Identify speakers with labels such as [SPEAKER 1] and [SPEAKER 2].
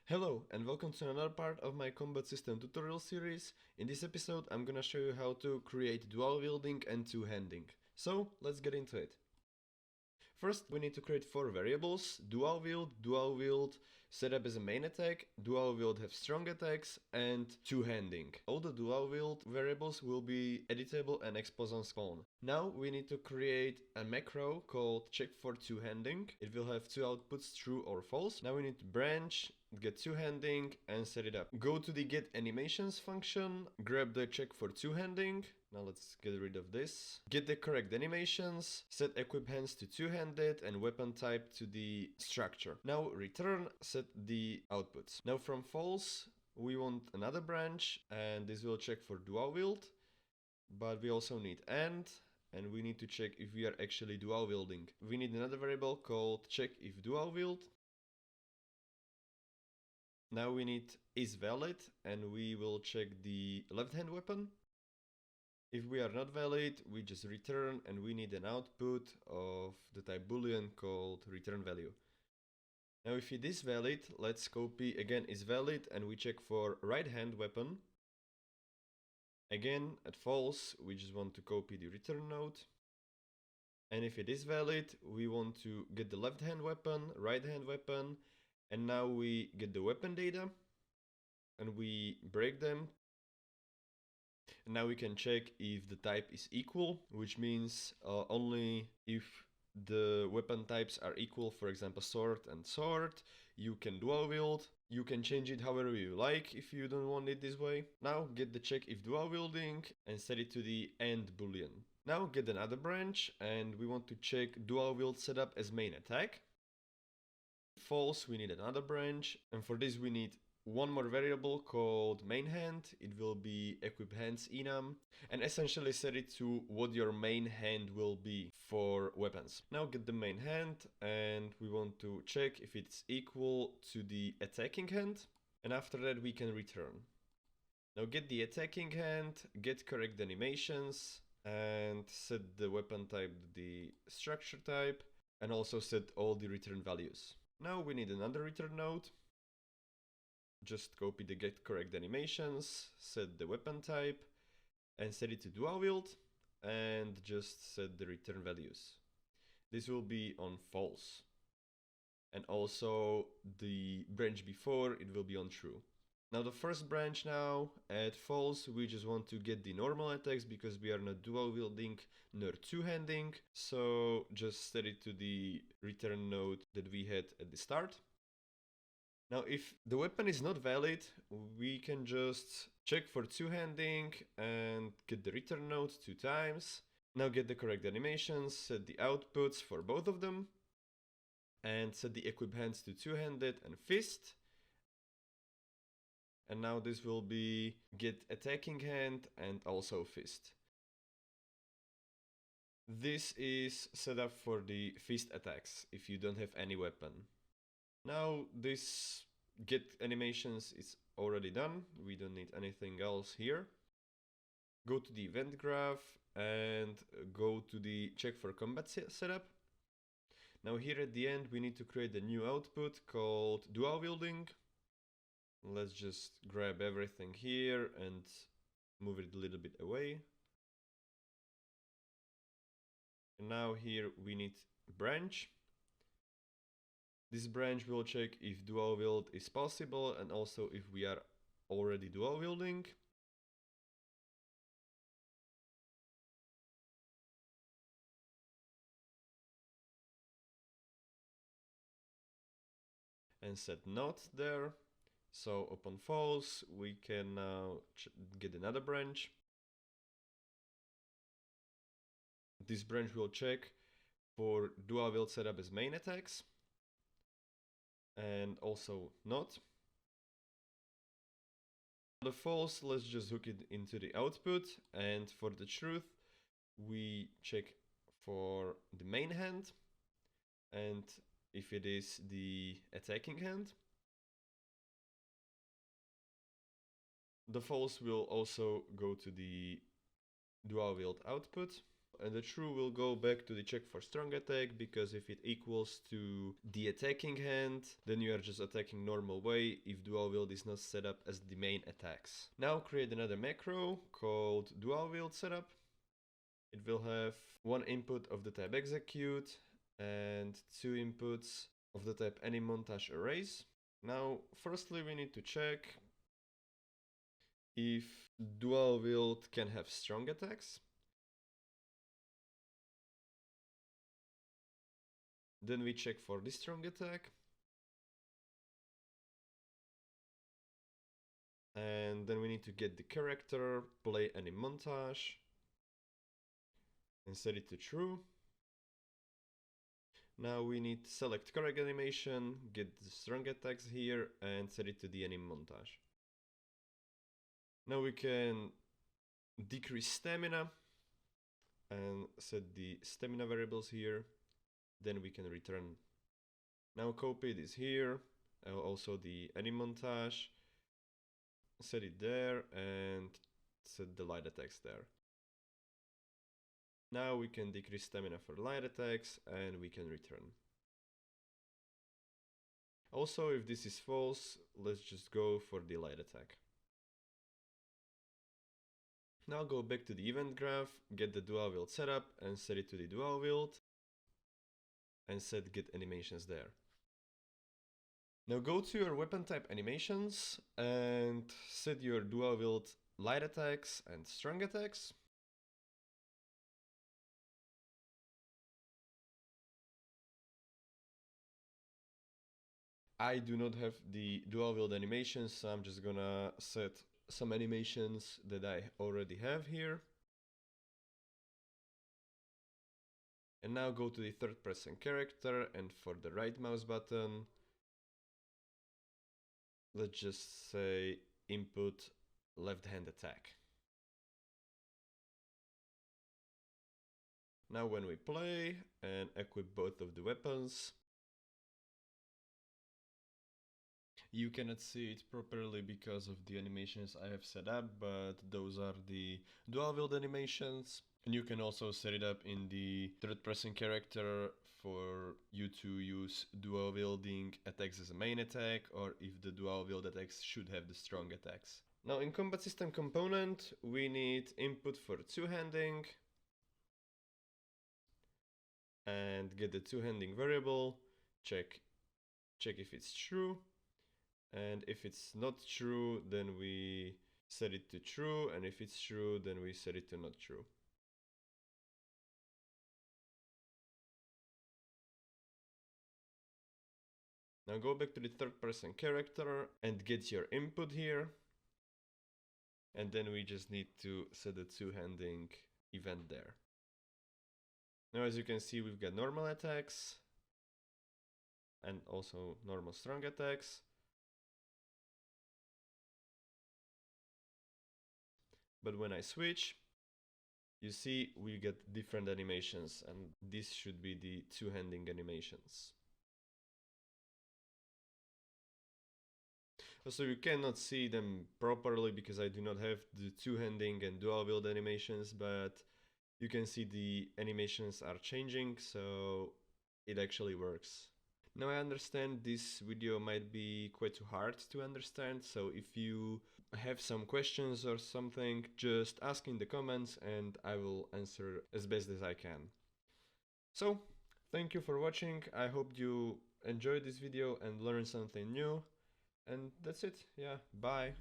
[SPEAKER 1] Hello and welcome to another part of my combat system tutorial series. In this episode I'm gonna show you how to create dual wielding and two-handing. So let's get into it. First we need to create 4 variables: dual wield, set up as a main attack, dual wield have strong attacks, and two-handing. All the dual wield variables will be editable and exposed on spawn. Now we need to create a macro called check for two-handing. It will have 2 outputs, true or false. Now we need to branch, get two-handing and set it up. Go to the get animations function, grab the check for two-handing. Now let's get rid of this. Get the correct animations, set equip hands to two-handed and weapon type to the structure. Now return, set the outputs. Now from false we want another branch and this will check for dual wield, but we also need and we need to check if we are actually dual wielding. We need another variable called check if dual wield. Now we need is valid and we will check the left hand weapon. If we are not valid, we just return and we need an output of the type boolean called return value. Now if it is valid, let's copy again is valid and we check for right hand weapon. Again at false, we just want to copy the return node. And if it is valid, we want to get the left hand weapon, right hand weapon, and now we get the weapon data and we break them. And now we can check if the type is equal, which means only if the weapon types are equal, for example sword and sword, you can dual wield. You can change it however you like if you don't want it this way. Now get the check if dual wielding and set it to the end boolean. Now get another branch and we want to check dual wield setup as main attack. False, we need another branch, and for this we need one more variable called main hand. It will be equip hands enum and essentially set it to what your main hand will be for weapons. Now get the main hand and we want to check if it's equal to the attacking hand, and after that we can return. Now get the attacking hand, get correct animations and set the weapon type to the structure type and also set all the return values. Now we need another return node. Just copy the get correct animations, set the weapon type and set it to dual wield and just set the return values. This will be on false. And also the branch before it will be on true. Now the first branch now at false, we just want to get the normal attacks because we are not dual wielding nor two-handing, so just set it to the return node that we had at the start. Now if the weapon is not valid, we can just check for two-handing and get the return node 2 times. Now get the correct animations, set the outputs for both of them and set the equip hands to two-handed and fist. And now this will be get attacking hand and also fist. This is set up for the fist attacks if you don't have any weapon. Now this get animations is already done. We don't need anything else here. Go to the event graph and go to the check for combat setup. Now here at the end we need to create a new output called dual wielding. Let's just grab everything here and move it a little bit away. And now here we need branch. This branch will check if dual wield is possible and also if we are already dual wielding. And set not there. So upon false, we can now get another branch. This branch will check for dual wield setup as main attacks and also not. For the false, let's just hook it into the output, and for the truth, we check for the main hand and if it is the attacking hand. The false will also go to the dual wield output. And the true will go back to the check for strong attack, because if it equals to the attacking hand, then you are just attacking normal way if DualWield is not set up as the main attacks. Now create another macro called DualWield setup. It will have one input of the type execute and two inputs of the type any montage erase. Now, firstly, we need to check if DualWield can have strong attacks. Then we check for the strong attack. And then we need to get the character, play any montage, and set it to true. Now we need to select correct animation, get the strong attacks here, and set it to the anim montage. Now we can decrease stamina and set the stamina variables here. Then we can return. Now copy this here, also the anim montage, set it there, and set the light attacks there. Now we can decrease stamina for light attacks and we can return. Also, if this is false, let's just go for the light attack. Now go back to the event graph, get the DualWield setup and set it to the DualWield and set get animations there. Now go to your weapon type animations and set your DualWield light attacks and strong attacks. I do not have the DualWield animations, so I'm just gonna set some animations that I already have here. And now go to the third person character, and for the right mouse button, let's just say input left hand attack. Now when we play and equip both of the weapons, you cannot see it properly because of the animations I have set up, but those are the DualWield animations. And you can also set it up in the third person character for you to use dual wielding attacks as a main attack, or if the dual wield attacks should have the strong attacks. Now in combat system component, we need input for two-handing and get the two-handing variable, check if it's true, and if it's not true, then we set it to true, and if it's true, then we set it to not true. Now go back to the third person character and get your input here. And then we just need to set the two-handing event there. Now as you can see, we've got normal attacks and also normal strong attacks. But when I switch, you see we get different animations, and this should be the two-handing animations. So you cannot see them properly because I do not have the two-handing and dual wield animations, but you can see the animations are changing, so it actually works. Now I understand this video might be quite too hard to understand, so if you have some questions or something, just ask in the comments and I will answer as best as I can. So, thank you for watching. I hope you enjoyed this video and learned something new. And that's it. Yeah, bye.